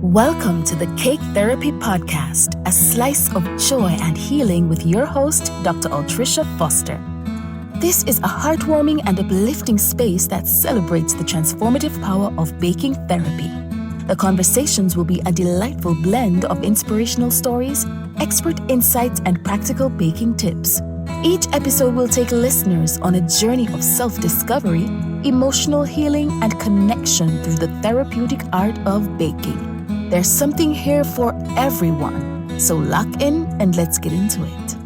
Welcome to the Cake Therapy Podcast, a slice of joy and healing with your host, Dr. Altricia Foster. This is a heartwarming and uplifting space that celebrates the transformative power of baking therapy. The conversations will be a delightful blend of inspirational stories, expert insights, and practical baking tips. Each episode will take listeners on a journey of self-discovery, emotional healing, and connection through the therapeutic art of baking. There's something here for everyone, so lock in and let's get into it.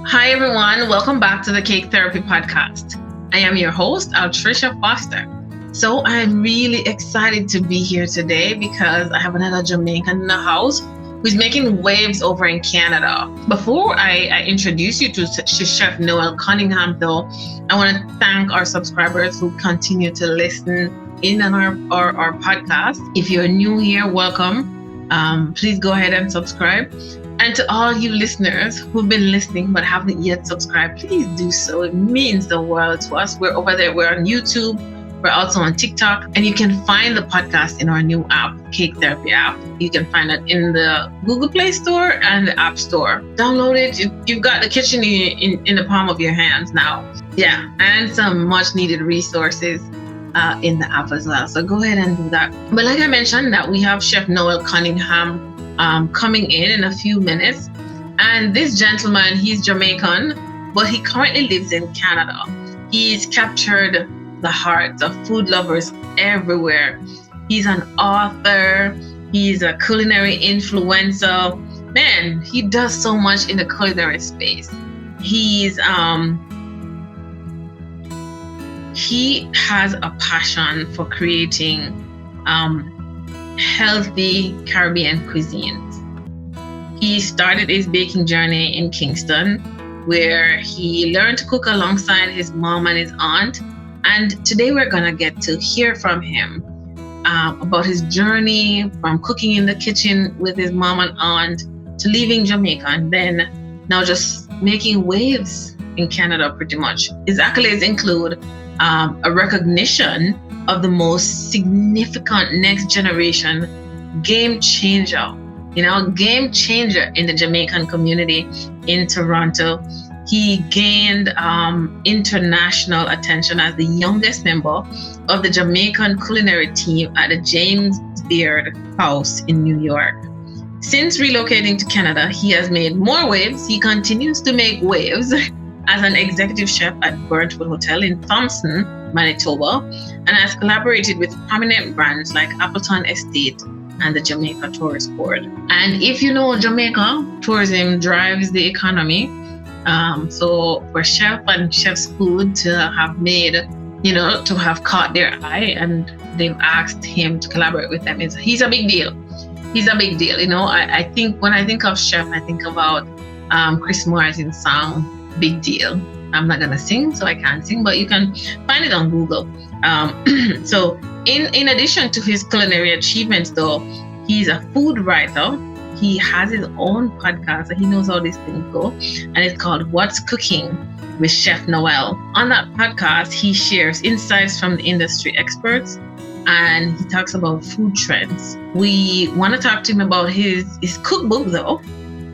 Hi everyone, welcome back to the Cake Therapy Podcast. I am your host, Altricia Foster. So I'm really excited to be here today because I have another Jamaican in the house who's making waves over in Canada. Before I introduce you to Chef Noel Cunningham, though, I want to thank our subscribers who continue to listen in on our podcast. If you're new here, welcome. Please go ahead and subscribe. And to all you listeners who've been listening but haven't yet subscribed, please do so. It means the world to us. We're over there. We're on YouTube. We're also on TikTok. And you can find the podcast in our new app, Cake Therapy app. You can find it in the Google Play Store and the App Store. Download it. You've got the kitchen in the palm of your hands now. Yeah, and some much needed resources in the app as well. So go ahead and do that. But like I mentioned, that we have Chef Noel Cunningham coming in a few minutes. And this gentleman, he's Jamaican, but he currently lives in Canada. He's captured the hearts of food lovers everywhere. He's an author. He's a culinary influencer. Man, he does so much in the culinary space. He has a passion for creating healthy Caribbean cuisines. He started his baking journey in Kingston, where he learned to cook alongside his mom and his aunt. And today we're gonna get to hear from him about his journey from cooking in the kitchen with his mom and aunt to leaving Jamaica and then now just making waves in Canada pretty much. His accolades include a recognition of the most significant next generation game changer in the Jamaican community in Toronto. He gained international attention as the youngest member of the Jamaican culinary team at the James Beard House in New York. Since relocating to Canada, he has made more waves. He continues to make waves as an executive chef at Burntwood Hotel in Thompson, Manitoba, and has collaborated with prominent brands like Appleton Estate and the Jamaica Tourist Board. And if you know Jamaica, tourism drives the economy. So for chef and chef's food to have made, to have caught their eye and they've asked him to collaborate with them, he's a big deal. He's a big deal. I think when I think of chef, I think about Chris Martin's song, Big Deal. I'm not gonna sing, so I can't sing, but you can find it on Google. So in addition to his culinary achievements though, he's a food writer. He has his own podcast, so he knows how these things go, and it's called What's Cooking with Chef Noel. On that podcast, he shares insights from the industry experts, and he talks about food trends. We want to talk to him about his cookbook, though.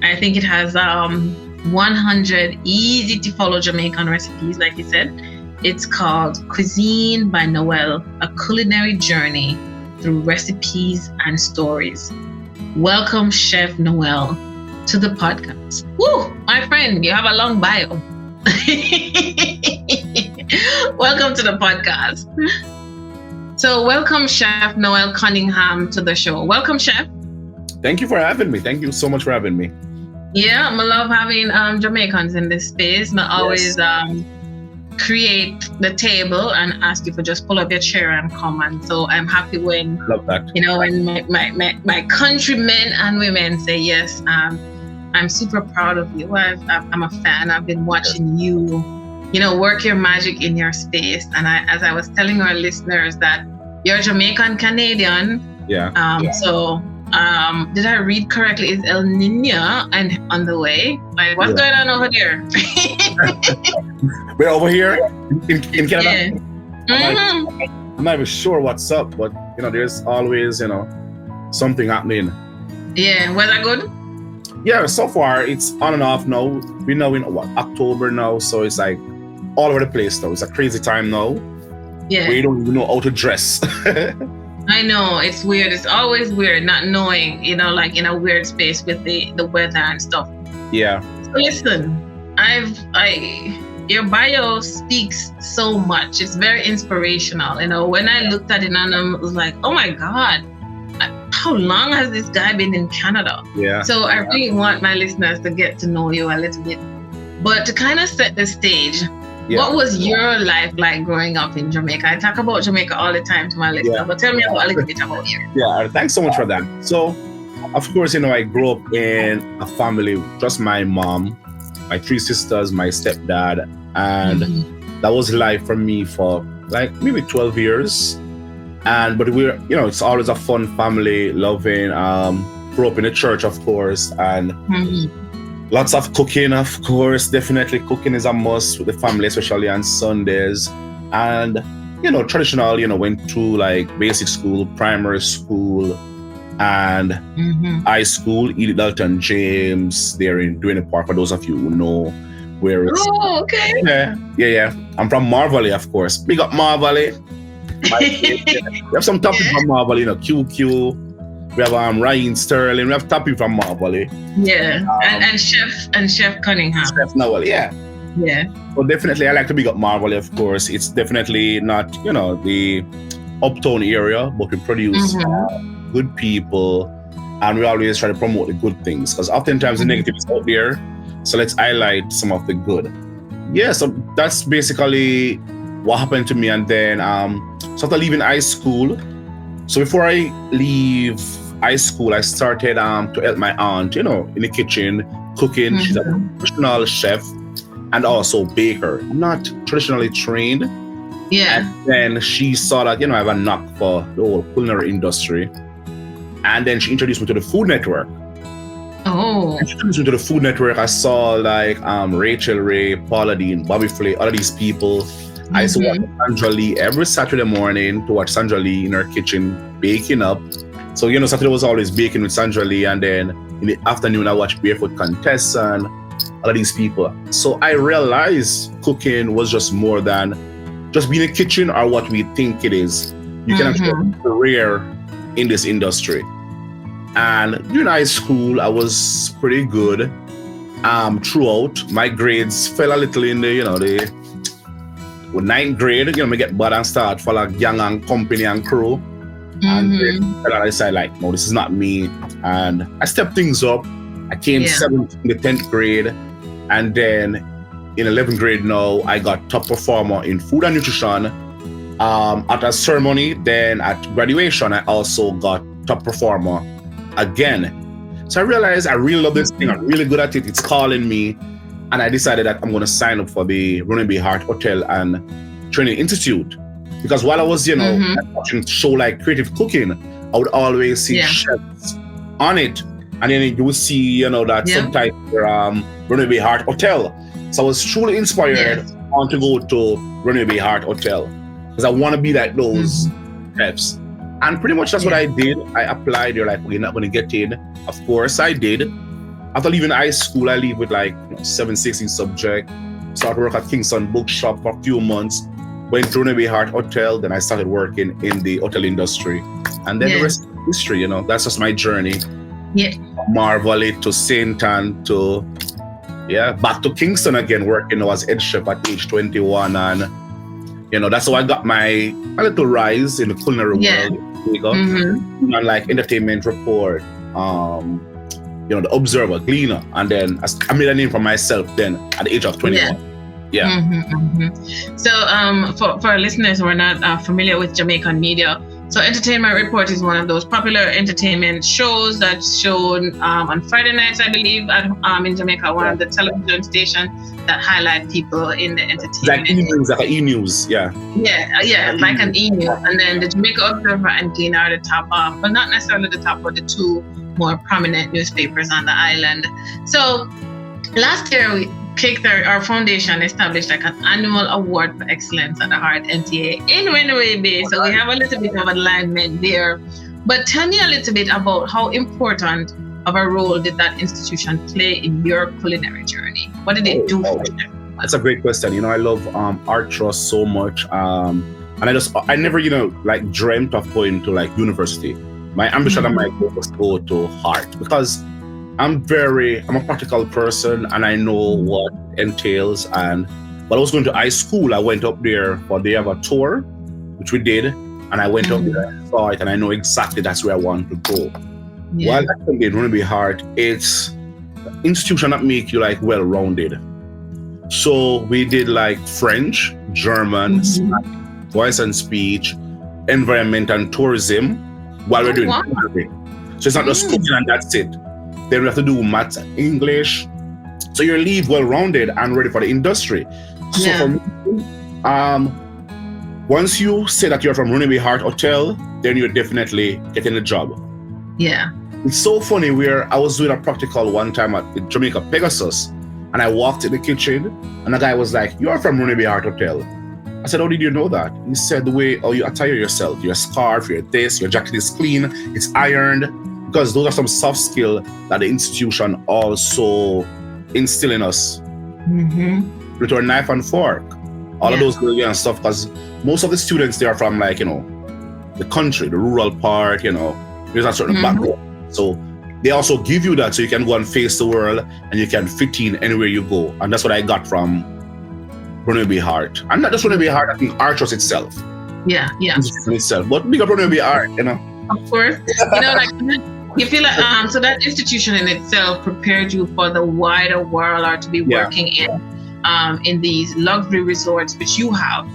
I think it has 100 easy to follow Jamaican recipes, like he said. It's called Cuisine by Noel, a culinary journey through recipes and stories. Welcome, Chef Noel, to the podcast. Woo, my friend, you have a long bio. Welcome to the podcast. So welcome, Chef Noel Cunningham, to the show. Welcome, Chef. Thank you for having me. Thank you so much for having me. Yeah, I love having Jamaicans in this space. I always create the table and ask you to just pull up your chair and come. And so I'm happy when, love that. When my countrymen and women say yes. I'm super proud of you. I'm a fan. I've been watching you, work your magic in your space. And as I was telling our listeners that you're Jamaican Canadian. Yeah. So did I read correctly? Is El Nino and on the way? Like, what's going on over there? We're over here in Canada. Yeah. I'm not even sure what's up, but there's always something happening. Yeah, weather good? Yeah, so far it's on and off now. We're now in October now, so it's like all over the place now. It's a crazy time now. Yeah. We don't even know how to dress. I know, it's weird. It's always weird not knowing, like in a weird space with the weather and stuff. Yeah. So listen, your bio speaks so much. It's very inspirational. When I looked at it and I was like, oh my God, how long has this guy been in Canada? Yeah. So I really want my listeners to get to know you a little bit. But to kind of set the stage, what was your life like growing up in Jamaica? I talk about Jamaica all the time to my listeners, but tell me a little bit about you. Yeah, thanks so much for that. So, of course, I grew up in a family, just my mom, my 3 sisters, my stepdad, and that was life for me for like maybe 12 years. But we're, it's always a fun family, loving, grew up in the church, of course, and lots of cooking, of course. Definitely cooking is a must with the family, especially on Sundays. And, traditional, went through like basic school, primary school, and high school, Edith Dalton James, there in Duane Park, for those of you who know where it's. Oh, okay. Yeah. I'm from Marvally, of course. Big up Marvally. We have some topics from Marvally, QQ. We have Ryan Sterling. We have topics from Marvally. Yeah, and Chef Cunningham. Chef Noel, yeah. So definitely, I like to big up Marvally, of course. It's definitely not, the uptown area, but we produce good people, and we always try to promote the good things, because oftentimes the negative is out there. So let's highlight some of the good. Yeah, so that's basically what happened to me. And then, so after leaving high school, so before I leave high school, I started to help my aunt, in the kitchen, cooking. She's a professional chef and also baker, not traditionally trained. Yeah. And then she saw that, I have a knack for the whole culinary industry. And then she introduced me to the Food Network. Oh. And she introduced me to the Food Network. I saw like Rachel Ray, Paula Dean, Bobby Flay, all of these people. I used to watch Sandra Lee every Saturday morning, to watch Sandra Lee in her kitchen baking up. So, Saturday was always baking with Sandra Lee. And then in the afternoon, I watched Barefoot Contestant, all of these people. So I realized cooking was just more than just being in the kitchen or what we think it is. You can actually have a career in this industry. And during high school, I was pretty good throughout. My grades fell a little in the, with 9th grade, me get bad and start for like young and company and crew. And then I decided like, no, this is not me. And I stepped things up. I came 7th in the 10th grade. And then in 11th grade now, I got top performer in food and nutrition. At a ceremony, then at graduation, I also got top performer again. So I realized I really love this thing. I'm really good at it. It's calling me. And I decided that I'm going to sign up for the Runaway Bay HEART Hotel and Training Institute. Because while I was, watching show like Creative Cooking, I would always see chefs on it. And then you would see, that subtitle, Runaway Bay HEART Hotel. So I was truly inspired on to go to Runaway Bay HEART Hotel, because I want to be like those chefs. And pretty much that's what I did. I applied. They're like, we're not going to get in. Of course, I did. After leaving high school, I leave with like 760 subject. Started work at Kingston bookshop for a few months. Went to Runaway Bay HEART Hotel. Then I started working in the hotel industry. And then the rest is history, that's just my journey. Yeah. Marvally to St. Anne to, back to Kingston again, working as head chef at age 21. And, that's how I got my little rise in the culinary world. And like Entertainment Report, the Observer, Gleaner, and then I made a name for myself then at the age of 21. So for our listeners who are not familiar with Jamaican media, So Entertainment Report is one of those popular entertainment shows that's shown on Friday nights, I believe, in Jamaica, one of the television stations that highlight people in the entertainment. Like an e-news, yeah. Yeah, like an e-news. And then the Jamaica Observer and Gleaner are the top, but not necessarily the top, but the two more prominent newspapers on the island. So last year, our foundation established like an annual award for excellence at the Heart NTA in Runaway Bay. So we have a little bit of alignment there. But tell me a little bit about how important of a role did that institution play in your culinary journey? What did it do for you? That's a great question. You know, I love Art Trust so much. And I never, like dreamt of going to like university. My ambition and my goal was to go to Heart because I'm a practical person and I know what it entails. And when I was going to high school, I went up there for they have a tour, which we did. And I went up there and saw it and I know exactly that's where I want to go. Yeah. While I think it Runaway Bay HEART, it's an institution that make you like well-rounded. So we did like French, German, voice and speech, environment and tourism while we're doing culinary. So it's not just cooking and that's it. Then we have to do maths and English. So you leave well-rounded and ready for the industry. So for me, once you say that you're from Runaway Bay HEART Hotel, then you're definitely getting a job. Yeah. It's so funny where I was doing a practical one time at the Jamaica Pegasus and I walked in the kitchen and the guy was like, "You're from Runaway Bay HEART Hotel." I said, "How did you know that?" He said, "The way you attire yourself, your scarf, your this, your jacket is clean, it's ironed." Because those are some soft skills that the institution also instill in us. With our knife and fork. All of those and stuff, because most of the students, they are from like, the country, the rural part, there's a certain background. So they also give you that so you can go and face the world and you can fit in anywhere you go. And that's what I got from Runaway Bay HEART. And not just Runaway Bay HEART, I think Art Trust itself. Yeah. Itself. But big up Runaway Bay HEART, Of course. You feel like so that institution in itself prepared you for the wider world or to be working in these luxury resorts which you have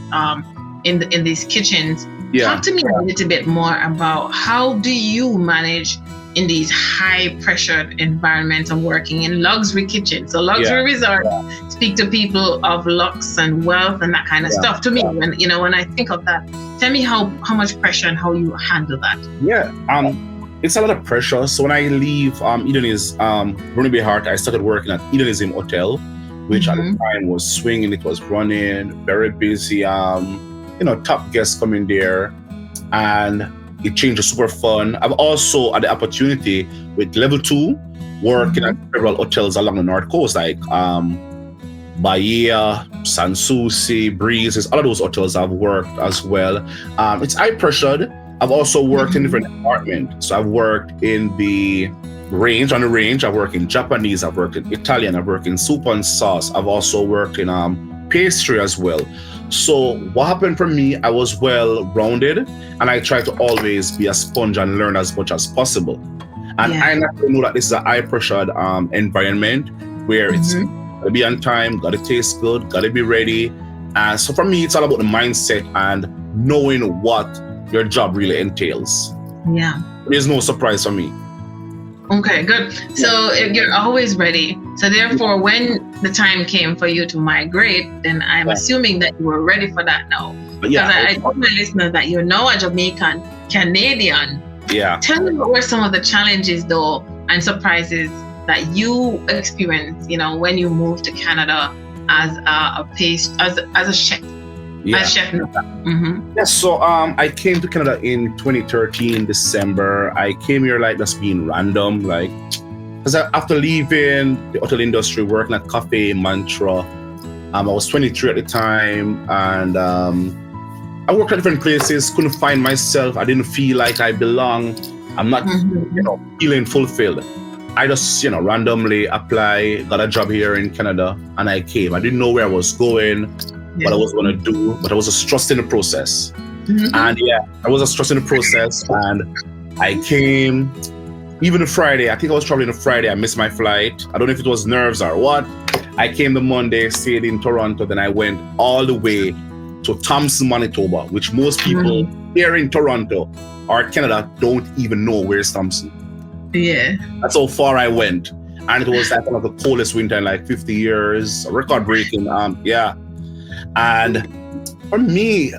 in these kitchens. Talk to me a little bit more about how do you manage in these high pressured environments of working in luxury kitchens. So luxury resorts speak to people of lux and wealth and that kind of stuff. To me, when I think of that, tell me how much pressure and how you handle that. It's a lot of pressure. So when I leave Runaway Bay HEART, I started working at Edenism Hotel, which at the time was swinging, it was running, very busy. Top guests coming there, and it changed to super fun. I've also had the opportunity with Level 2 working at several hotels along the North Coast, like Bahia, Sanssouci, Breezes, all of those hotels I've worked as well. It's high pressured. I've also worked in different departments. So I've worked in the range, I've worked in Japanese, I've worked in Italian, I've worked in soup and sauce. I've also worked in pastry as well. So what happened for me, I was well-rounded and I try to always be a sponge and learn as much as possible. And I know that this is a high-pressured environment where it's gotta be on time, gotta taste good, gotta be ready. And so for me, it's all about the mindset and knowing what your job really entails. Yeah. There's no surprise for me. Okay, good. So you're always ready. So therefore, when the time came for you to migrate, then I'm assuming that you were ready for that now. Because I told my listeners that you're now a Jamaican Canadian. Yeah. Tell me what were some of the challenges though and surprises that you experienced, when you moved to Canada as a chef. As Chef Noel. So I came to Canada in 2013, December. I came here like just being random, because after leaving the hotel industry, working at Cafe Mantra, I was 23 at the time, and I worked at different places, couldn't find myself. I didn't feel like I belong. I'm not, feeling fulfilled. I just, randomly applied, got a job here in Canada, and I came. I didn't know where I was going, what I was going to do, but I was just trusting the process. And I was just trusting the process, and I came. Even the Friday, I think I was traveling on Friday, I missed my flight. I don't know if it was nerves or what. I came the Monday, stayed in Toronto, then I went all the way to Thompson, Manitoba, which most people here in Toronto or Canada don't even know where's Thompson. Yeah. That's how far I went. And it was like one of the coldest winter in like 50 years, record breaking. And for me,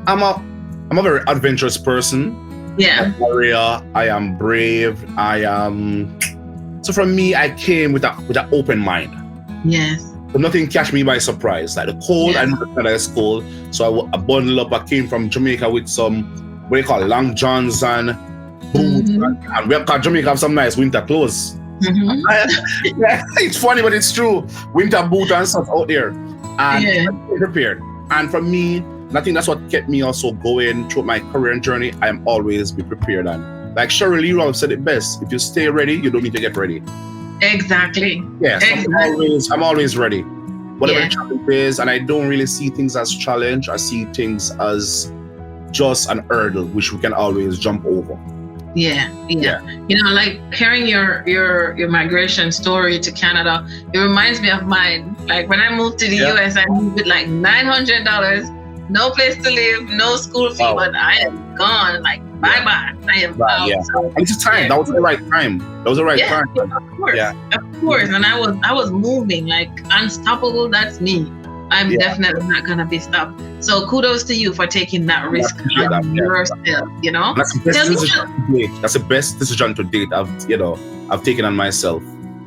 I'm a very adventurous person. Yeah. I'm a warrior. I am brave. So for me, I came with an open mind. Yes. So nothing catch me by surprise. Like the cold, I know that it's cold. So I bundled up. I came from Jamaica with some, what do you call it, long johns and boots. And we have Jamaica have some nice winter clothes. It's funny, but it's true. Winter boot and stuff out there. And I'm prepared. And for me, I think that's what kept me also going through my career journey. I am always be prepared. And like Cheryl Lee Ralph said it best, if you stay ready, you don't need to get ready. Exactly. Yes, exactly. I'm always ready. Whatever the challenge is, and I don't really see things as challenge. I see things as just an hurdle which we can always jump over. Yeah. You know, like hearing your migration story to Canada, it reminds me of mine. Like when I moved to the US, I moved with like $900, no place to live, no school fee, but I am gone. Like bye-bye. I am out. Yeah. So, and it's time. That was the right time. Of course. Of course. And I was moving like unstoppable. That's me. I'm definitely not gonna be stopped. So kudos to you for taking that risk on yourself, you know? That's the best decision to date I've taken on myself.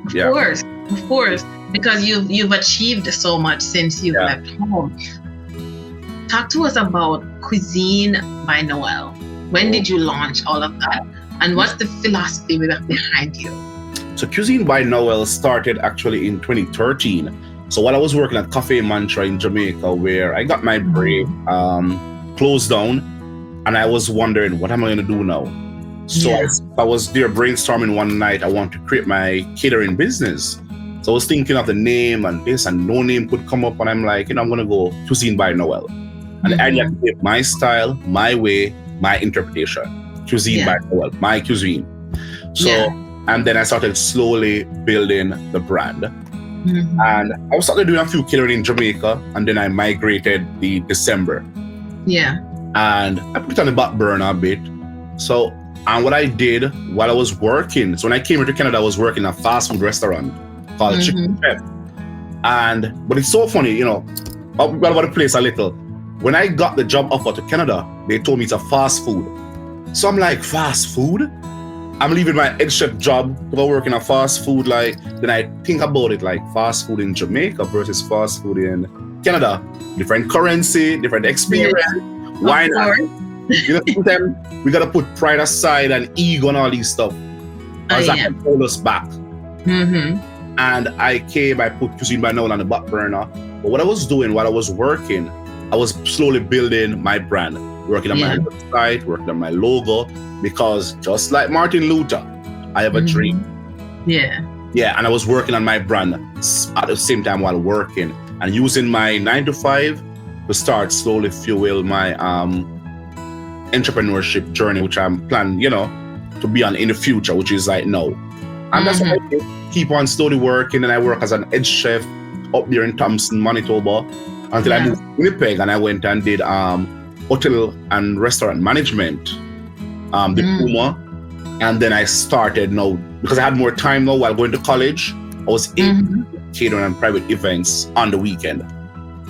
Of course. Because you've achieved so much since you left home. Talk to us about Cuisine by Noel. When did you launch all of that? And what's the philosophy behind you? So Cuisine by Noel started actually in 2013. So while I was working at Cafe Mantra in Jamaica, where I got my brave closed down, and I was wondering, what am I going to do now? So I was there brainstorming one night. I wanted to create my catering business. So I was thinking of the name and this, and no name could come up. And I'm like, I'm going to go Cuisine by Noel. And I had to make my style, my way, my interpretation. Cuisine by Noel, my cuisine. So, and then I started slowly building the brand. And I was started doing a few catering in Jamaica, and then I migrated the December. Yeah. And I put it on the back burner a bit. So, and what I did while I was working, so when I came here to Canada, I was working in a fast food restaurant called Chicken Chef. But it's so funny, I'll about the place a little. When I got the job offer to Canada, they told me it's a fast food. So I'm like, fast food? I'm leaving my head chef job to go work in a fast food. Then I think about it like fast food in Jamaica versus fast food in Canada. Different currency, different experience. Why not? Sometimes we gotta put pride aside and ego and all these stuff. Because that can hold us back. And I put Cuisine by Noel on the back burner. But what I was doing while I was working, I was slowly building my brand, working on my website, working on my logo, because just like Martin Luther, I have a dream. Yeah, and I was working on my brand at the same time while working and using my 9-to-5 to start slowly fuel my entrepreneurship journey, which I'm planning, to be on in the future, which is like now. And that's what I did. Keep on slowly working, and I work as an head chef up there in Thompson, Manitoba, until I moved to Winnipeg, and I went and did hotel and restaurant management diploma. And then I started now, because I had more time now while going to college, I was in catering and private events on the weekend.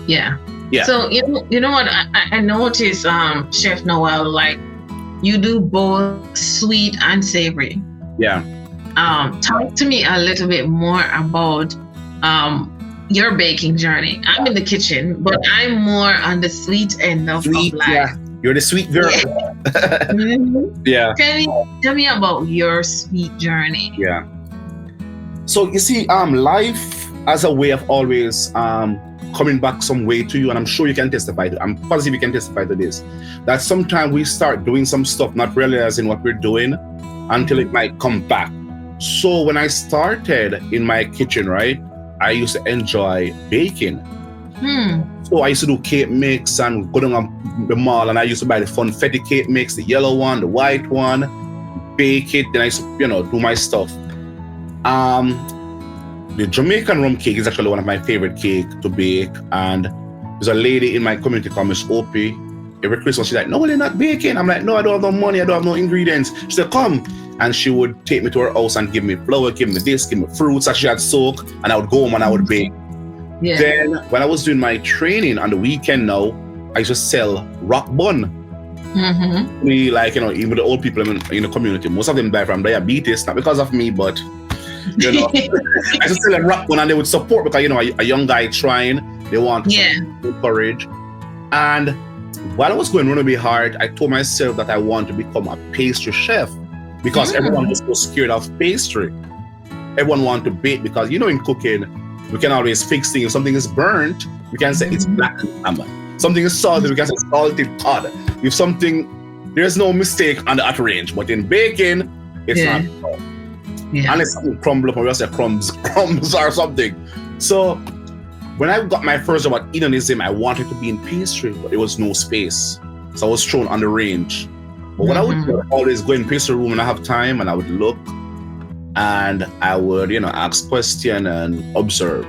Yeah. So you know what I noticed, Chef Noel, like you do both sweet and savory. Yeah. Talk to me a little bit more about your baking journey. I'm in the kitchen, but I'm more on the sweet end of life. Yeah. You're the sweet girl. Yeah. Tell me about your sweet journey. Yeah. So you see, life as a way of always coming back some way to you, and I'm sure you can testify to. I'm positive you can testify to this. That sometimes we start doing some stuff, not realizing what we're doing, until it might come back. So when I started in my kitchen, right, I used to enjoy baking. So I used to do cake mix and go down the mall, and I used to buy the funfetti cake mix, the yellow one, the white one, bake it. Then I used to, do my stuff. The Jamaican rum cake is actually one of my favorite cake to bake, and There's a lady in my community called Miss Opie. Every Christmas, she's like, no, you're not baking. I'm like, no, I don't have no money. I don't have no ingredients. She said, come. And she would take me to her house and give me flour, give me this, give me fruits that she had soaked. And I would go home and I would bake. Yeah. Then when I was doing my training on the weekend now, I used to sell rock bun. We like, even the old people in the community, most of them die from diabetes, not because of me, but I used to sell them rock bun and they would support because, a young guy trying, they want to encourage. And while I was going Runaway Bay HEART, I told myself that I want to become a pastry chef because everyone was so scared of pastry. Everyone wants to bake because, in cooking, we can always fix things. If something is burnt, we can say it's black and amber. Something is salty, we can say salted odd. If something, there's no mistake on the hot range. But in baking, it's not. Yeah. Unless something crumble up or we say crumbs or something. So when I got my first job at hedonism, I wanted to be in pastry, but there was no space. So I was thrown on the range. But when I would always go in pastry room and I have time and I would look and I would, ask questions and observe.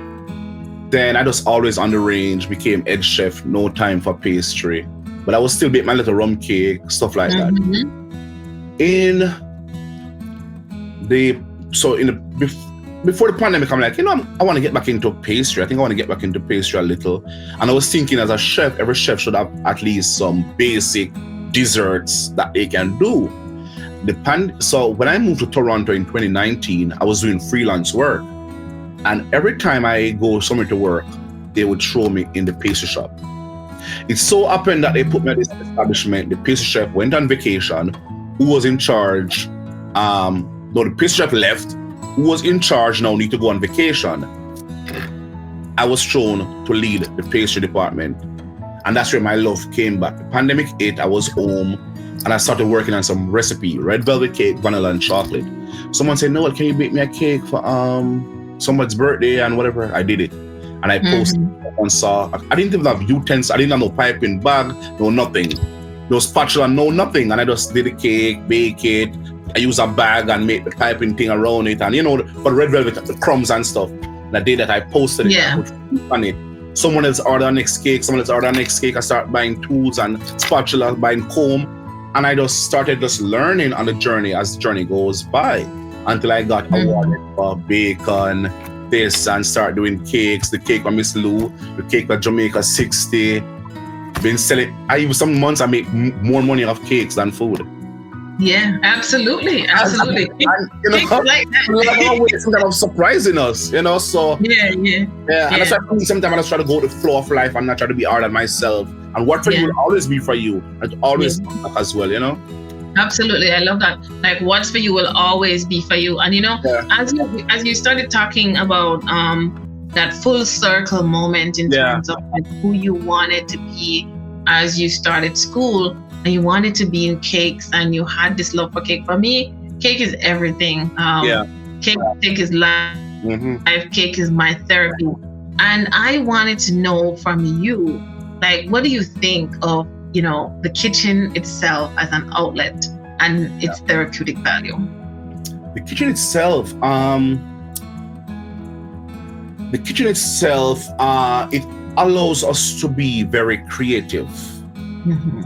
Then I just always on the range, became head chef, no time for pastry. But I would still bake my little rum cake, stuff like that. Before the pandemic, I'm like, I want to get back into pastry. I think I want to get back into pastry a little. And I was thinking as a chef, every chef should have at least some basic desserts that they can do. So when I moved to Toronto in 2019, I was doing freelance work. And every time I go somewhere to work, they would throw me in the pastry shop. It so happened that they put me at this establishment. The pastry chef went on vacation. Who was in charge? The pastry chef left. Who was in charge now need to go on vacation. I was thrown to lead the pastry department. And that's where my love came back. The pandemic hit, I was home and I started working on some recipe, red velvet cake, vanilla and chocolate. Someone said, Noel, can you bake me a cake for someone's birthday and whatever? I did it. And I posted on saw. I didn't even have utensils. I didn't have no piping bag, no nothing. No spatula, no nothing. And I just did the cake, bake it. I use a bag and make the piping thing around it. And for the red velvet, the crumbs and stuff. And I did that. I posted it. I put on it. Someone else ordered next cake. I start buying tools and spatula, buying comb. And I just started learning on the journey as the journey goes by until I got awarded for bacon, this, and start doing cakes. The cake by Miss Lou, the cake by Jamaica 60. Been selling. Some months I make more money off cakes than food. Yeah, absolutely. And, like that. Sometimes surprising us, so yeah. And that's why sometimes I just try to go with the flow of life and not try to be hard on myself. And what for you will always be for you, and always back as well, Absolutely, I love that. Like, what's for you will always be for you. And as you started talking about that full circle moment in terms of who you wanted to be as you started school. And you wanted to be in cakes and you had this love for cake. For me, cake is everything. Cake is life. Cake is my therapy. And I wanted to know from you, like, what do you think of, the kitchen itself as an outlet and its therapeutic value? The kitchen itself, it allows us to be very creative.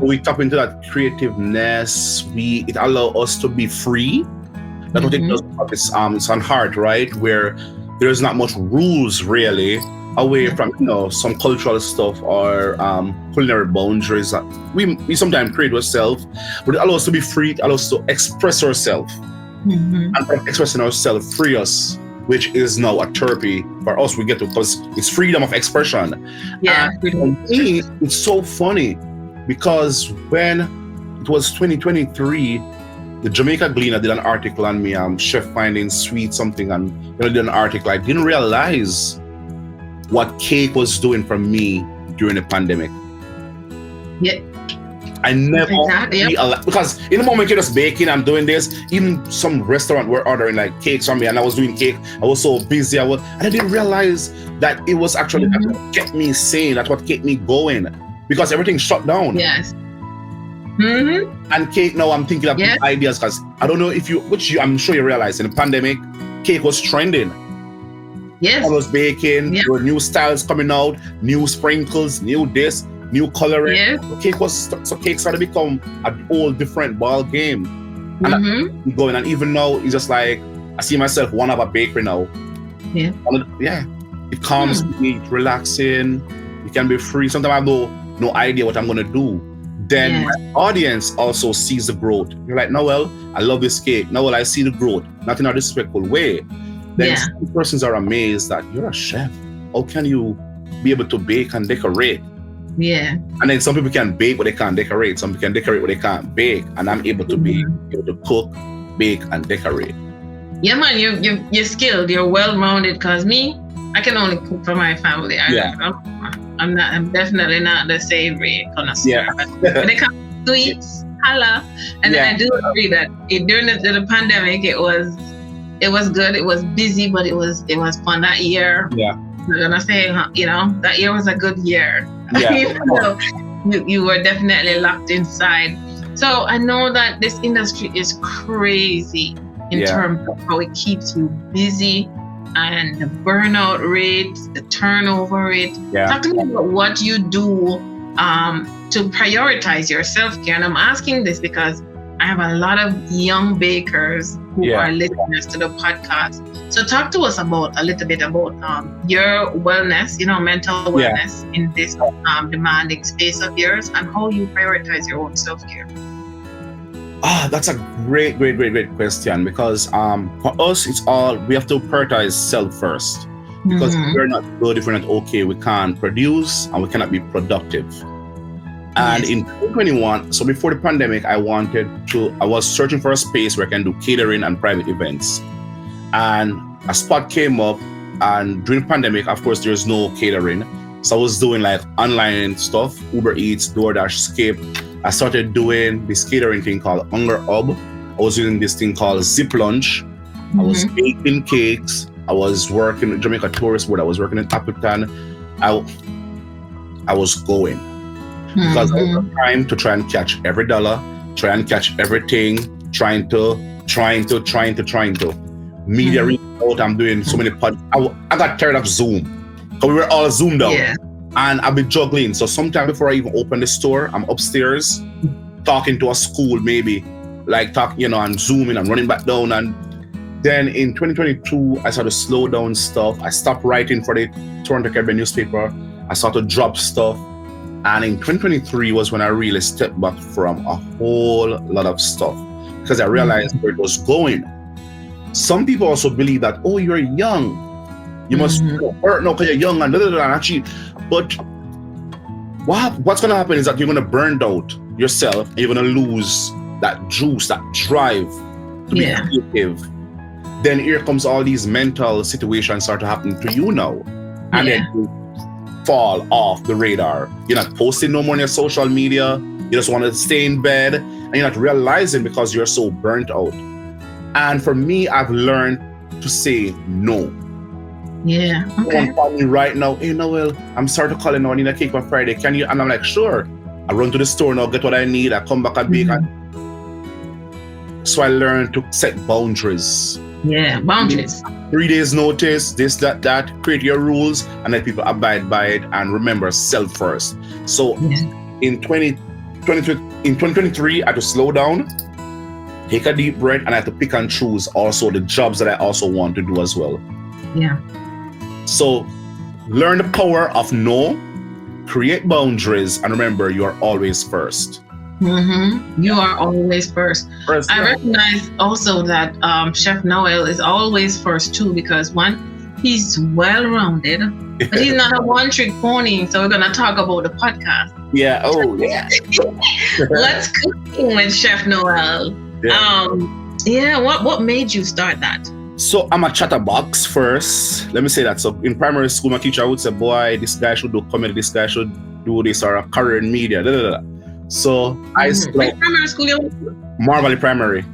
We tap into that creativeness. It allows us to be free. That's what it does. It's on heart, right? Where there's not much rules really, away from some cultural stuff or culinary boundaries that we sometimes create ourselves. But it allows us to be free. It allows us to express ourselves, and from expressing ourselves, free us, which is now a therapy for us. We get to, because it's freedom of expression. And for me, it's so funny. Because when it was 2023, the Jamaica Gleaner did an article on me, chef finding sweet something, and did an article. I didn't realize what cake was doing for me during the pandemic. Yeah. I never realized, because in the moment you're just baking and doing this, even some restaurant were ordering like cakes from me, and I was doing cake. I was so busy. And I didn't realize that it was actually what kept me sane. That's what kept me going. Because everything shut down. Yes. And cake, now I'm thinking of ideas, because I don't know if I'm sure you realize in the pandemic, cake was trending. Yes. I was baking. Yeah. There were new styles coming out, new sprinkles, new this, new coloring. Yes. So cake started to become a whole different ball game. And I'm going, and even now, it's just like I see myself one of a bakery now. Yeah. It calms me, it's relaxing. You can be free. Sometimes I have no idea what I'm gonna do. Then my audience also sees the growth. You're like, Noel, I love this cake. Noel, I see the growth, not in a disrespectful way. Then some persons are amazed that you're a chef. How can you be able to bake and decorate? Yeah. And then some people can bake but they can't decorate. Some people can decorate but they can't bake. And I'm able to be able to cook, bake, and decorate. Yeah, man, you're skilled. You're well-rounded. Because me, I can only cook for my family. I'm definitely not the savory connoisseur. Yeah. But when it comes to sweets, holla. And I do agree that during the pandemic, it was good. It was busy, but it was fun that year. Yeah. I'm gonna say, that year was a good year. Yeah. Even though you were definitely locked inside. So I know that this industry is crazy in terms of how it keeps you busy and the burnout rate, the turnover rate. Yeah. Talk to me about what you do to prioritize your self-care. And I'm asking this because I have a lot of young bakers who are listeners to the podcast. So talk to us a little bit about your wellness, mental wellness in this demanding space of yours, and how you prioritize your own self-care. That's a great question, because for us, we have to prioritize self first, because if we're not good, if we're not okay, we can't produce and we cannot be productive. And in 2021, so before the pandemic, I was searching for a space where I can do catering and private events. And a spot came up, and during the pandemic, of course, there's no catering. So I was doing like online stuff, Uber Eats, DoorDash, Skip. I started doing this catering thing called Hunger Hub. I was doing this thing called Zip Lunch. I was baking cakes. I was working at Jamaica Tourist Board. I was working in Appleton. I was going. Because I was trying to try and catch every dollar, try and catch everything, trying to. Media reach out, I'm doing so many podcasts. I got tired of Zoom, because we were all Zoomed out. Yeah. And I've been juggling. So sometimes before I even open the store, I'm upstairs talking to a school, maybe I'm zooming, I'm running back down. And then in 2022, I started to slow down stuff. I stopped writing for the Toronto Caribbean newspaper. I started to drop stuff. And in 2023 was when I really stepped back from a whole lot of stuff, because I realized where it was going. Some people also believe that, oh, you're young, you must work now because you're young and actually. But what's going to happen is that you're going to burn out yourself, and you're going to lose that juice, that drive to be creative. Then here comes all these mental situations start to happen to you now. And then you fall off the radar. You're not posting no more on your social media. You just want to stay in bed, and you're not realizing because you're so burnt out. And for me, I've learned to say no. Yeah. Okay. Someone call me right now, hey Noel, I'm sorry to call you now, I need a cake for Friday. Can you? And I'm like, sure. I run to the store now, get what I need, I come back and bake. So I learned to set boundaries. Yeah, boundaries. 3 days notice, this, that, create your rules, and let people abide by it, and remember self first. So in 2023, I had to slow down, take a deep breath, and I had to pick and choose also the jobs that I also want to do as well. Yeah. So learn the power of no, create boundaries, and remember you are always first. You are always first. I recognize also that Chef Noel is always first too, because one, he's well-rounded, but he's not a one-trick pony. So we're gonna talk about the podcast. Yeah. Oh yeah. Let's Cooking with Chef Noel. Yeah. What made you start that? So I'm a chatterbox first. Let me say that. So in primary school, my teacher would say, boy, this guy should do comedy, this guy should do this, or a career in media. So I which primary school you went to? Marvelly Primary.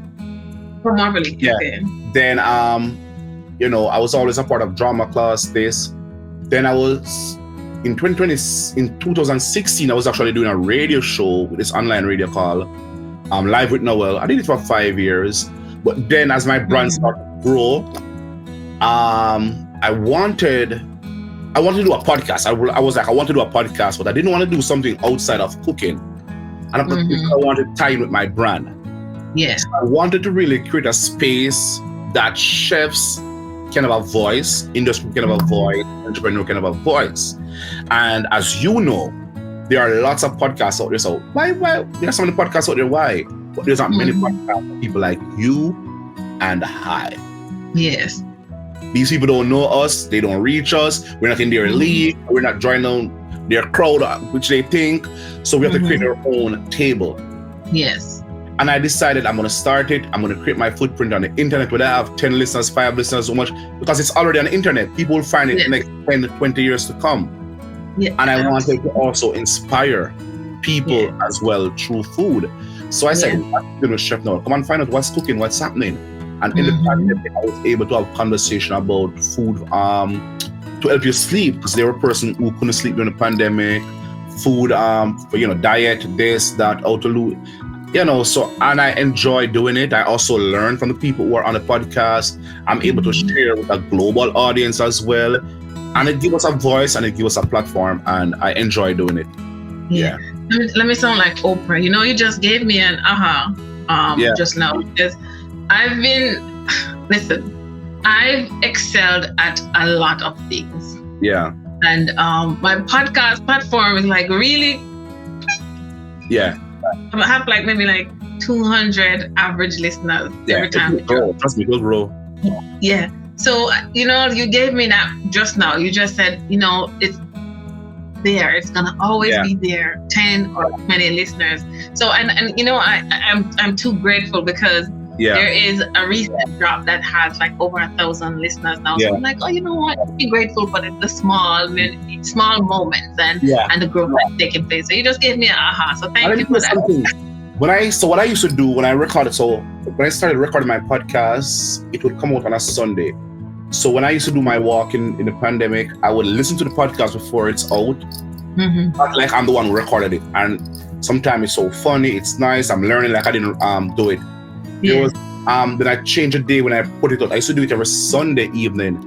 Oh, Marvelly. Yeah. Okay. Then I was always a part of drama class, this. Then I was in 2016, I was actually doing a radio show with this online radio called Live with Noel. I did it for 5 years. But then as my brand started to grow, I I wanted to do a podcast. I was like, I want to do a podcast, but I didn't want to do something outside of cooking. And I wanted to tie in with my brand. Yeah. So I wanted to really create a space that chefs can have a voice, industry can have a voice, entrepreneur can have a voice. And as you know, there are lots of podcasts out there. So why there are so many podcasts out there? Why? But there's not many podcasts for people like you and I. Yes. These people don't know us. They don't reach us. We're not in their league. We're not joining their crowd, which they think. So we have to create our own table. Yes. And I decided I'm going to start it. I'm going to create my footprint on the internet, whether I have 10 listeners, 5 listeners, so much, because it's already on the internet. People will find it in the next 10 to 20 years to come. Yeah, and I wanted to also inspire people as well through food. So I said, what you know, Chef Noel, come and find out what's cooking, what's happening. And in the pandemic, I was able to have a conversation about food to help you sleep, because there were a person who couldn't sleep during the pandemic, food for, you know, diet, this, that, how to lose, you know, so, and I enjoy doing it. I also learn from the people who are on the podcast. I'm able to share with a global audience as well. And it gives us a voice and it gives us a platform, and I enjoy doing it. Yeah. Let me sound like Oprah. You know, you just gave me an just now, because I've excelled at a lot of things. Yeah. And my podcast platform is like really. Yeah. I have like maybe like 200 average listeners every time. Trust me, it will grow. Yeah. So, you know, you gave me that just now. You just said, you know, it's there. It's going to always be there. 10 or 20 listeners. So, and you know, I'm too grateful, because there is a recent drop that has like over 1,000 listeners now. So I'm like, oh, you know what? I'd be grateful for the small moments and the growth that's taking place. So you just gave me an aha. So thank you for that. What I used to do when I recorded, so when I started recording my podcast, it would come out on a Sunday. So when I used to do my walk in the pandemic, I would listen to the podcast before it's out. Not like I'm the one who recorded it. And sometimes it's so funny, it's nice, I'm learning like I didn't do it. There was, then I changed the day when I put it out. I used to do it every Sunday evening.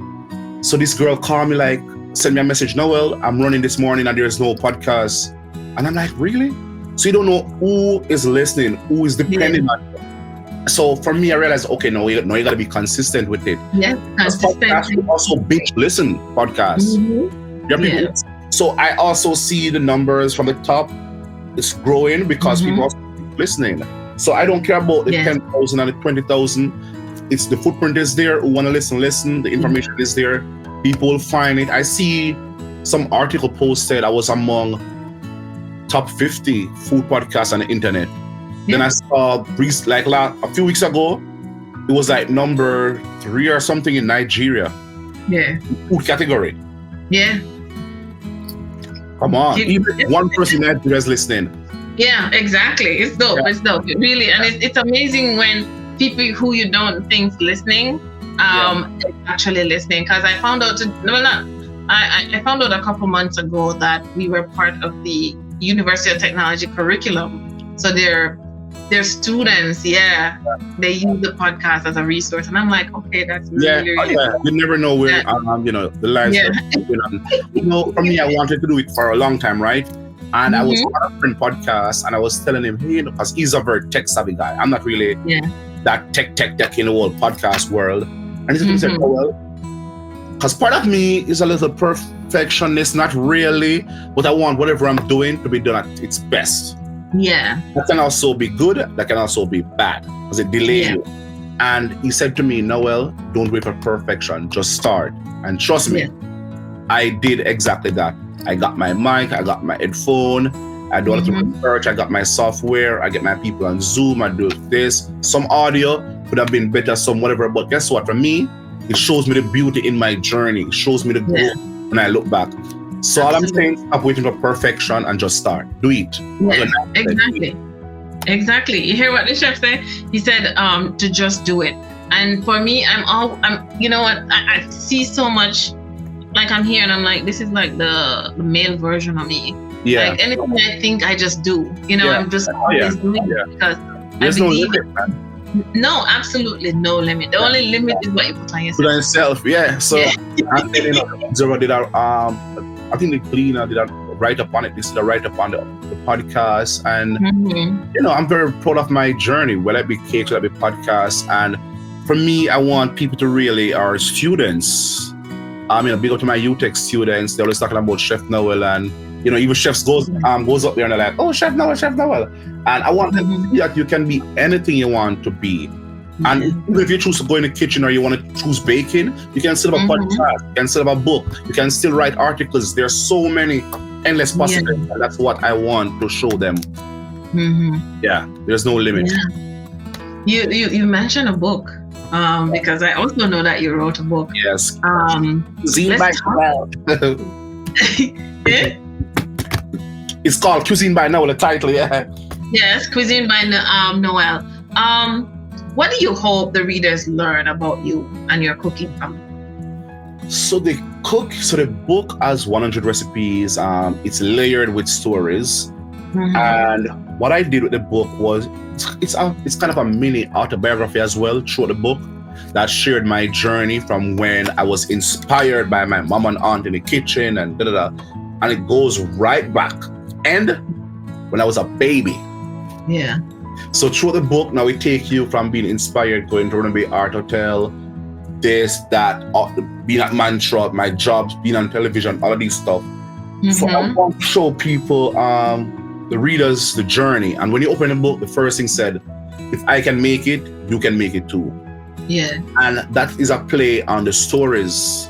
So this girl called me, like, send me a message, Noel, I'm running this morning and there's no podcast. And I'm like, really? So you don't know who is listening, who is depending on you. So for me, I realized, okay, no, you got to be consistent with it. Yeah, consistent. Also binge listen podcasts. So I also see the numbers from the top. It's growing because people are listening. So I don't care about the 10,000 and the 20,000. It's the footprint is there. Who want to listen. The information is there. People will find it. I see some article posted. I was among top 50 food podcasts on the internet. Then I saw like a few weeks ago, it was like number 3 or something in Nigeria. Yeah. Food category. Yeah. Come on. Even one person in Nigeria is listening. Yeah, exactly. It's dope. It's dope. Really. And it's amazing when people who you don't think listening, actually listening. Because I found out, I found out a couple months ago that we were part of the University of Technology curriculum. So their students, they use the podcast as a resource. And I'm like, okay, that's really You never know where, the lines are going on. You know, for me, I wanted to do it for a long time, right? And I was on a friend podcast and I was telling him, hey, because he's a very tech savvy guy. I'm not really that tech in the whole podcast world. And he said, oh, well, because part of me is a little perfectionist, not really, but I want whatever I'm doing to be done at its best. Yeah. That can also be good, that can also be bad, because it delays you. And he said to me, Noel, don't wait for perfection, just start. And trust me, I did exactly that. I got my mic, I got my headphone, I do a little research, I got my software, I get my people on Zoom, I do this. Some audio could have been better, some whatever, but guess what? For me, it shows me the beauty in my journey. It shows me the growth when I look back. So all I'm saying, stop waiting for perfection and just start. Do it. Yeah, exactly. You hear what the chef said? He said to just do it. And for me, I'm you know what? I see so much. Like I'm here and I'm like, this is like the male version of me. Yeah. Like anything I think I just do. You know, I'm just always doing it because there's no limit, man. No, absolutely no limit. The only limit is what you put on yourself. Put on yourself, yeah. So, and then, Zero did I think the cleaner did a write up on it. This is a write up on the podcast, and I'm very proud of my journey. Whether it be cake, whether it be podcast, and for me, I want people to really, our students. Big up to my UTech students. They're always talking about Chef Noel, and even chefs goes up there and they're like, oh, Chef Noel, and I want them to see that you can be anything you want to be. And even if you choose to go in the kitchen or you want to choose baking, you can still have a podcast, you can still have a book, you can still write articles. There's so many endless possibilities, and that's what I want to show them. Yeah, there's no limit. Yeah. You mentioned a book. Because I also know that you wrote a book. Yes. Cuisine by Noel. It's called Cuisine by Noel, the title, yeah. Yes, Cuisine by Noel. What do you hope the readers learn about you and your cooking from? So the book has 100 recipes. It's layered with stories. And what I did with the book was it's kind of a mini autobiography as well through the book that shared my journey from when I was inspired by my mom and aunt in the kitchen and and it goes right back and when I was a baby. Yeah. So through the book, now we take you from being inspired, going to Runaway Bay Art Hotel, this, that, being at Mantra, my jobs, being on television, all of these stuff. So I want to show people the readers the journey, and when you open the book, the first thing said, if I can make it, you can make it too. Yeah. And that is a play on the stories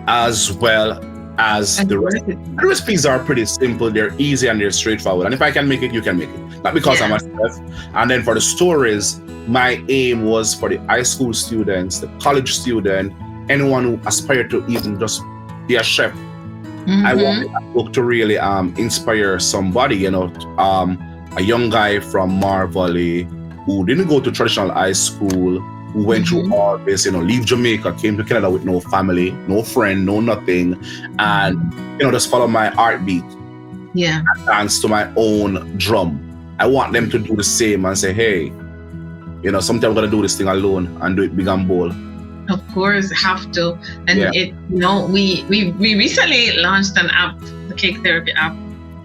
as well as the recipes. The recipes are pretty simple, they're easy and they're straightforward, and if I can make it, you can make it. Not because I'm a chef. And then for the stories, my aim was for the high school students, the college student, anyone who aspired to even just be a chef. I wanted that book to really inspire somebody, a young guy from Mar Valley who didn't go to traditional high school, who went through all this, leave Jamaica, came to Canada with no family, no friend, no nothing, and, just follow my heartbeat. Yeah. And dance to my own drum. I want them to do the same and say, hey, sometimes I'm going to do this thing alone and do it big and bold. Of course, have to. And we recently launched an app, the Cake Therapy app,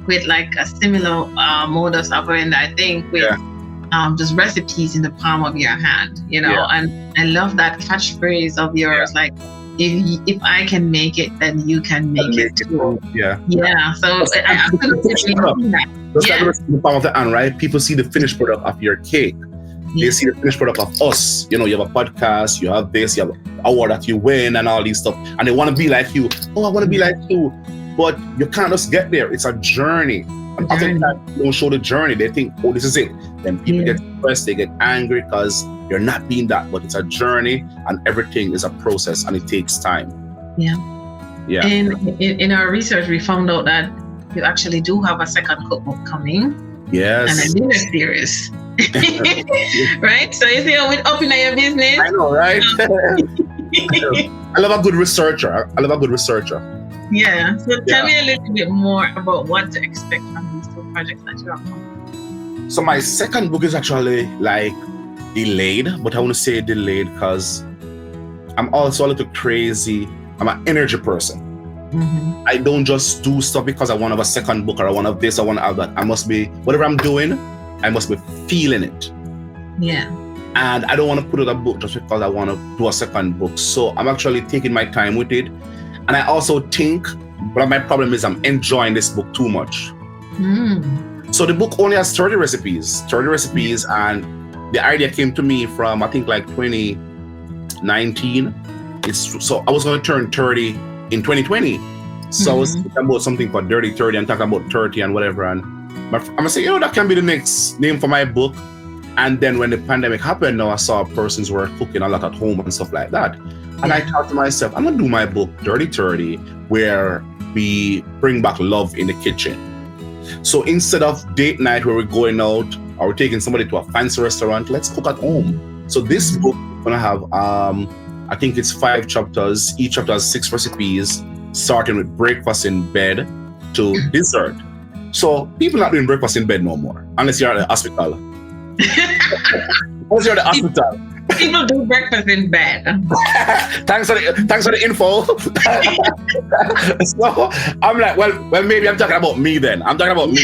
with like a similar modus operandi, I think, with just recipes in the palm of your hand, and I love that catchphrase of yours, like, if I can make it, then you can make it too. Yeah. Yeah. So I absolutely believe that. Just like the palm of the hand, right? People see the finished product of your cake. They see the finished product of us. You have a podcast, you have this, you have an award that you win and all these stuff. And they want to be like you. Oh, I want to be like you. But you can't just get there. It's a journey. And oftentimes you don't show the journey. They think, oh, this is it. Then people get stressed, they get angry because you're not being that. But it's a journey and everything is a process and it takes time. Yeah. Yeah. And in our research, we found out that you actually do have a second cookbook coming. Yes. And a dinner series. Right? So you see how it's up in your business. I know, right? I love a good researcher. Yeah. So tell me a little bit more about what to expect from these two projects that you're on. So my second book is actually like delayed, but I want to say delayed because I'm also a little crazy. I'm an energy person. I don't just do stuff because I want to have a second book or I want to have this, I want to have that. I must be, whatever I'm doing, I must be feeling it. Yeah. And I don't want to put out a book just because I want to do a second book. So I'm actually taking my time with it. And I also think, but my problem is I'm enjoying this book too much. So the book only has 30 recipes. And the idea came to me from, I think, like 2019. So I was going to turn 30 in 2020. So I was thinking about something for Dirty 30 and talking about 30 and whatever. And I'm going to say, that can be the next name for my book. And then when the pandemic happened, now I saw persons who were cooking a lot at home and stuff like that. And I thought to myself, I'm going to do my book, Dirty 30, where we bring back love in the kitchen. So instead of date night where we're going out or we're taking somebody to a fancy restaurant, let's cook at home. So this book is going to have, I think it's 5 chapters. Each chapter has 6 recipes, starting with breakfast in bed to dessert. So people not doing breakfast in bed no more, unless you're at the hospital. Once you're at the hospital. People do breakfast in bed. Thanks for the info. So I'm like, well, maybe I'm talking about me then. I'm talking about me.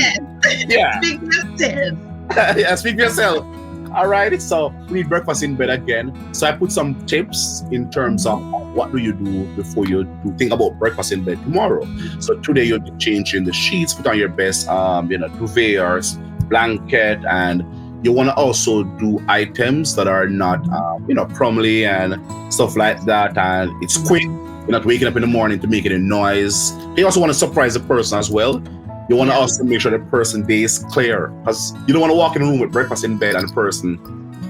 Yeah. Speak yourself. Yeah, speak for yourself. All right. So we need breakfast in bed again. So I put some tips in terms of what do you do before you think about breakfast in bed tomorrow. So today you'll be changing the sheets, put on your best, duvet or blanket, and you want to also do items that are not, crumbly and stuff like that. And it's quick. You're not waking up in the morning to make any noise. You also want to surprise the person as well. You want to also make sure the person's day is clear, because you don't want to walk in a room with breakfast in bed and the person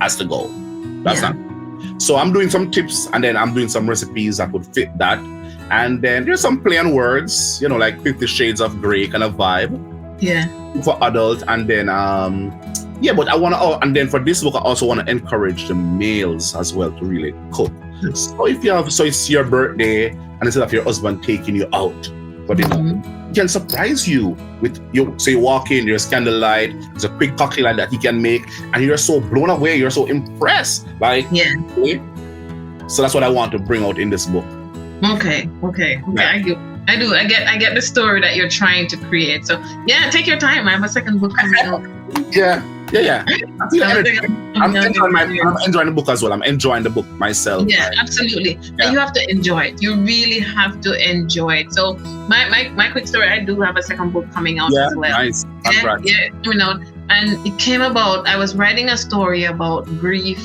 has to go. That's not. So I'm doing some tips, and then I'm doing some recipes that would fit that. And then there's some play on words, like 50 Shades of Grey kind of vibe. Yeah. For adults. And then but I want to, and then for this book, I also want to encourage the males as well to really cook. So it's your birthday, and instead of your husband taking you out, but he can surprise you with so you walk in, there's candlelight, there's a quick cocktail like that he can make, and you're so blown away, you're so impressed. So that's what I want to bring out in this book. Okay. Yeah. I get the story that you're trying to create. So yeah, take your time. I have a second book coming out. Yeah. I'm enjoying the book as well. I'm enjoying the book myself. Yeah, absolutely. And you have to enjoy it. You really have to enjoy it. So my quick story, I do have a second book coming out as well. Nice. Yeah, it's coming out. And it came about, I was writing a story about grief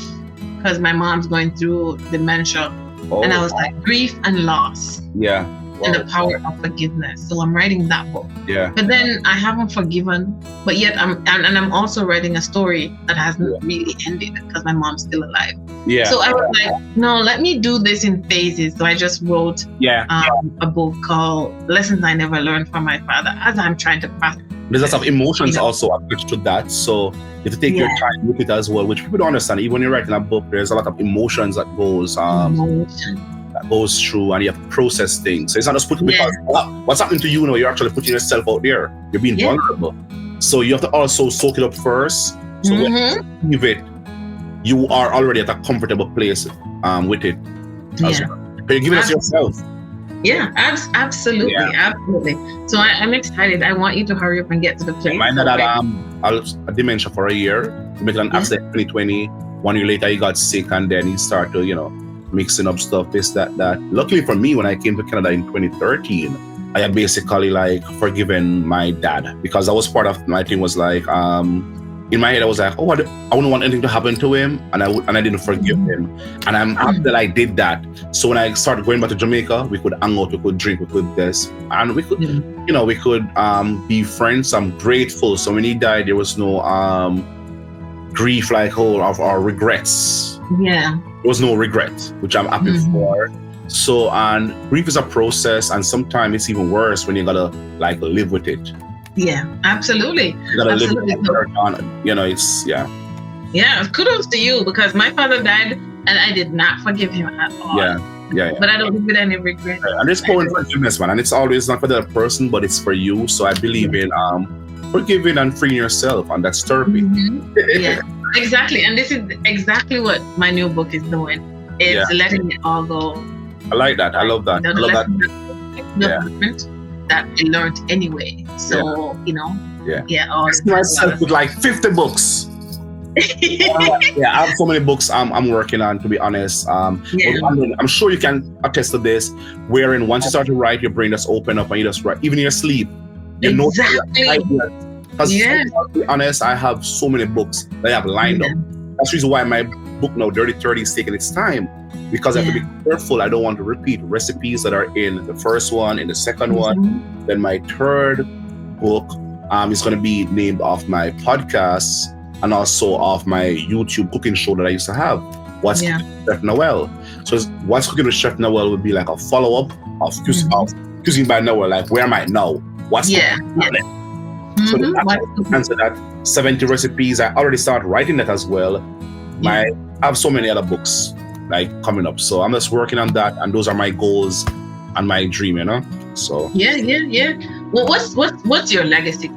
because my mom's going through dementia. And I was like, grief and loss. Yeah. And the power of forgiveness. So I'm writing that book. Yeah. But then I haven't forgiven, but yet I'm also writing a story that hasn't really ended because my mom's still alive. Yeah. So I was like, no, let me do this in phases. So I just wrote a book called Lessons I Never Learned from My Father as I'm trying to pass. There's lots of emotions also attached to that. So you have to take your time with it as well, which people don't understand. Even when you're writing a book, there's a lot of emotions that goes through, and you have to process things. So it's not just putting because what's happening to you now, you're actually putting yourself out there. You're being vulnerable. So you have to also soak it up first. So when you leave it, you are already at a comfortable place with it. As well. So you're giving it to yourself. Yeah, absolutely. So I'm excited. I want you to hurry up and get to the place. Mine had a dementia for a year. He made an accident in 2020. 1 year later, he got sick, and then he started to, mixing up stuff, this, that. Luckily for me, when I came to Canada in 2013, I had basically forgiven my dad, because that was part of my thing. Was like, in my head, I was like, I wouldn't want anything to happen to him, and I didn't forgive him. And I'm happy that I did that. So when I started going back to Jamaica, we could hang out, we could drink, we could this, and we could, we could be friends. I'm grateful. So when he died, there was no grief of our regrets. Yeah. There was no regret, which I'm happy for. So, and grief is a process, and sometimes it's even worse when you gotta live with it. Yeah, absolutely. You gotta live with it. It's Yeah, kudos to you, because my father died and I did not forgive him at all. Yeah. But I don't live with any regret. And there's power in forgiveness, man, and it's always not for the other person, but it's for you. So I believe in forgiving and freeing yourself, and that's therapy. Yeah. Exactly, and this is exactly what my new book is doing. It's letting it all go. I like that. I love that. That I learned anyway. So I see myself with 50 books. I have so many books I'm working on, to be honest. I'm sure you can attest to this, wherein once you start to write, your brain just open up and you just write, even in your sleep. You know ideas. Because to be honest, I have so many books that I have lined up. That's the reason why my book now, Dirty 30, is taking its time. Because I have to be careful. I don't want to repeat recipes that are in the first one, in the second one. Then my third book is going to be named off my podcast and also off my YouTube cooking show that I used to have. What's Cooking with Chef Noel. So What's Cooking with Chef Noel would be like a follow-up of Cuisine by Noel. Where am I now? What's cooking? So to answer that, 70 recipes, I already started writing that as well. I have so many other books coming up. So I'm just working on that, and those are my goals and my dream, So Well, what's your legacy?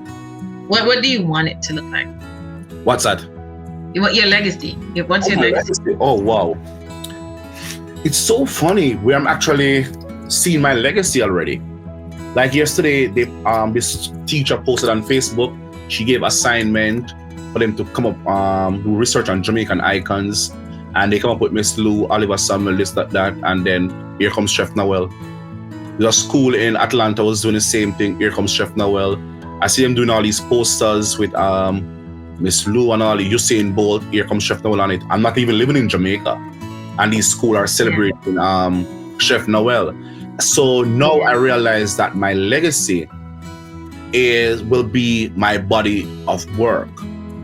What do you want it to look like? What's that? What your legacy? What's your legacy? Oh, wow. It's so funny where I'm actually seeing my legacy already. Like yesterday, this teacher posted on Facebook. She gave assignment for them to come up, do research on Jamaican icons, and they come up with Miss Lou, Oliver Samuel, this, that, and then here comes Chef Noel. The school in Atlanta was doing the same thing. Here comes Chef Noel. I see them doing all these posters with Miss Lou and all the Usain Bolt. Here comes Chef Noel on it. I'm not even living in Jamaica, and these schools are celebrating Chef Noel. So now I realize that my legacy will be my body of work.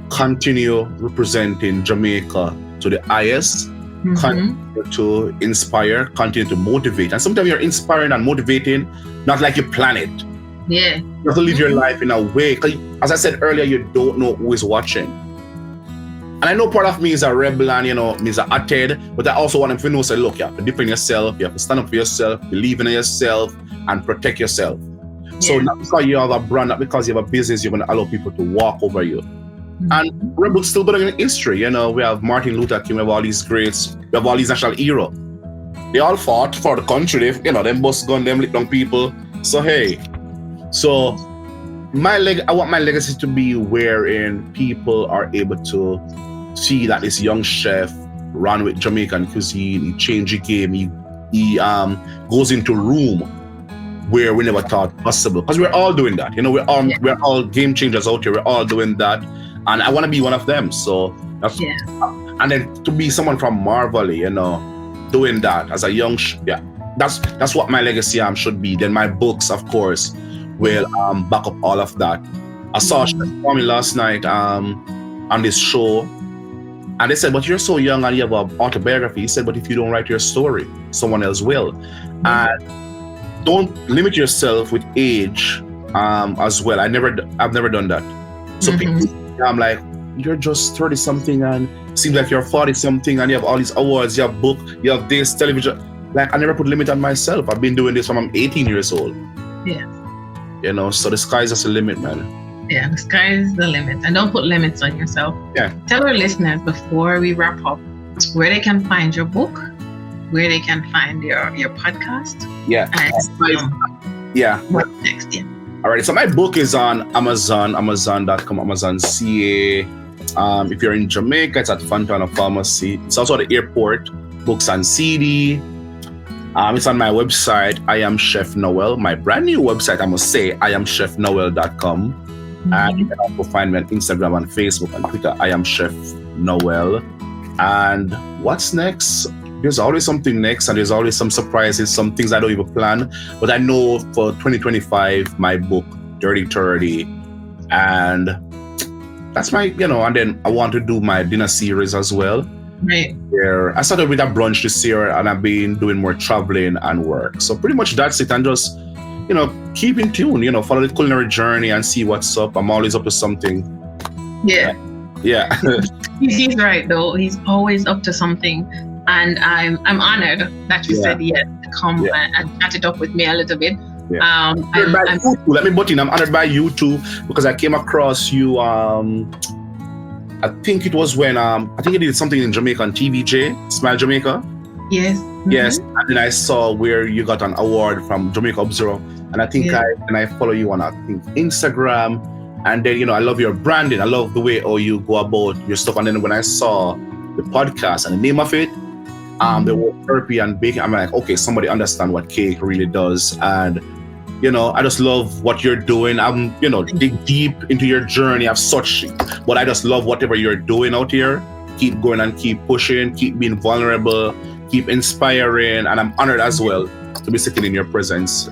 Continue representing Jamaica to the highest. Continue to inspire, continue to motivate. And sometimes you're inspiring and motivating, not like you plan it. Yeah. You have to live your life in a way. Because as I said earlier, you don't know who is watching. And I know part of me is a rebel and, me is a hothead, but I also want them to know, say, look, you have to defend yourself, you have to stand up for yourself, believe in yourself, and protect yourself. Yeah. So not because you have a brand, not because you have a business, you're going to allow people to walk over you. And rebels still better in history. We have Martin Luther King, we have all these greats, we have all these national heroes. They all fought for the country. Them bust gun, them lit down people. So hey, I want my legacy to be wherein people are able to see that this young chef ran with Jamaican cuisine, he changed the game, he goes into room where we never thought possible. Because we're all doing that. We're all game changers out here. We're all doing that. And I want to be one of them. So that's, and then to be someone from Marvelly, doing that as a young, that's what my legacy should be. Then my books, of course, will back up all of that. I saw Chef Noel last night on this show, and they said, but you're so young and you have an autobiography. He said, but if you don't write your story, someone else will. And don't limit yourself with age as well. I've never done that. So people, I'm like, you're just 30 something and it seems like you're 40 something and you have all these awards, you have book, you have this television. Like I never put limit on myself. I've been doing this from I'm 18 years old. Yeah. So the sky's just the limit, man. Yeah, the sky is the limit. And don't put limits on yourself. Yeah. Tell our listeners before we wrap up where they can find your book, where they can find your podcast. Yeah. And what next? Yeah. All right, so my book is on Amazon, Amazon.com, Amazon CA. If you're in Jamaica, it's at Fontana Pharmacy. It's also at the airport. Books on CD. It's on my website, I Am Chef Noel. My brand new website, I must say, IamChefNoel.com. And you can also find me on Instagram and Facebook and Twitter, I Am Chef Noel. And what's next? There's always something next, and there's always some surprises, some things I don't even plan. But I know for 2025, my book, Dirty 30, and that's my, and then I want to do my dinner series as well. Right. Where I started with a brunch this year, and I've been doing more traveling and work. So pretty much that's it. And just, keep in tune, follow the culinary journey and see what's up. I'm always up to something. Yeah. Yeah. He's right, though. He's always up to something. And I'm honored that you said yes to come and chat it up with me a little bit. Yeah. Let me butt in. I'm honored by you too because I came across you. I think it was when I think you did something in Jamaica on TVJ, Smile Jamaica. Yes. Yes, and then I saw where you got an award from Jamaica Observer, and I think I follow you on Instagram, and then I love your branding. I love the way you go about your stuff. And then when I saw the podcast and the name of it. The word therapy and baking, I'm like, okay, somebody understand what cake really does. And, I just love what you're doing. I'm, dig deep into your journey of such, but I just love whatever you're doing out here. Keep going and keep pushing, keep being vulnerable, keep inspiring. And I'm honored as well to be sitting in your presence,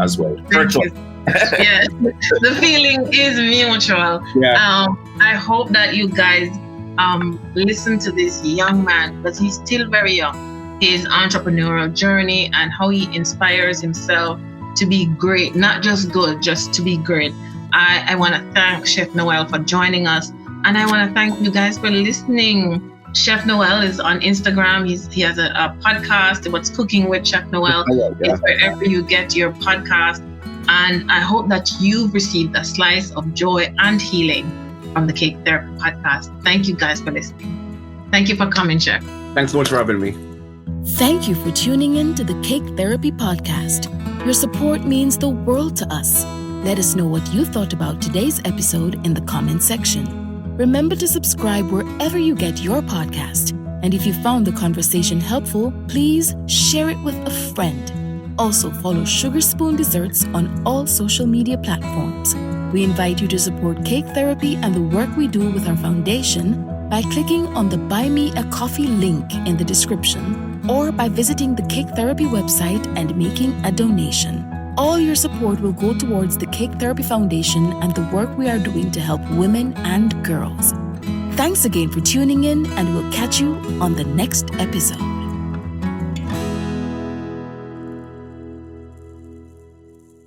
as well. Virtual. Yeah, the feeling is mutual. Yeah. I hope that you guys listen to this young man, because he's still very young, his entrepreneurial journey and how he inspires himself to be great, not just good, just to be great. I want to thank Chef Noel for joining us, and I want to thank you guys for listening. Chef Noel is on Instagram. He has a podcast, What's Cooking with Chef Noel. It's wherever you get your podcast. And I hope that you've received a slice of joy and healing from the Cake Therapy Podcast. Thank you guys for listening. Thank you for coming, Chef. Thanks so much for having me. Thank you for tuning in to the Cake Therapy Podcast. Your support means the world to us. Let us know what you thought about today's episode in the comment section. Remember to subscribe wherever you get your podcast. And if you found the conversation helpful, please share it with a friend. Also, follow Sugar Spoon Desserts on all social media platforms. We invite you to support Cake Therapy and the work we do with our foundation by clicking on the Buy Me a Coffee link in the description or by visiting the Cake Therapy website and making a donation. All your support will go towards the Cake Therapy Foundation and the work we are doing to help women and girls. Thanks again for tuning in, and we'll catch you on the next episode.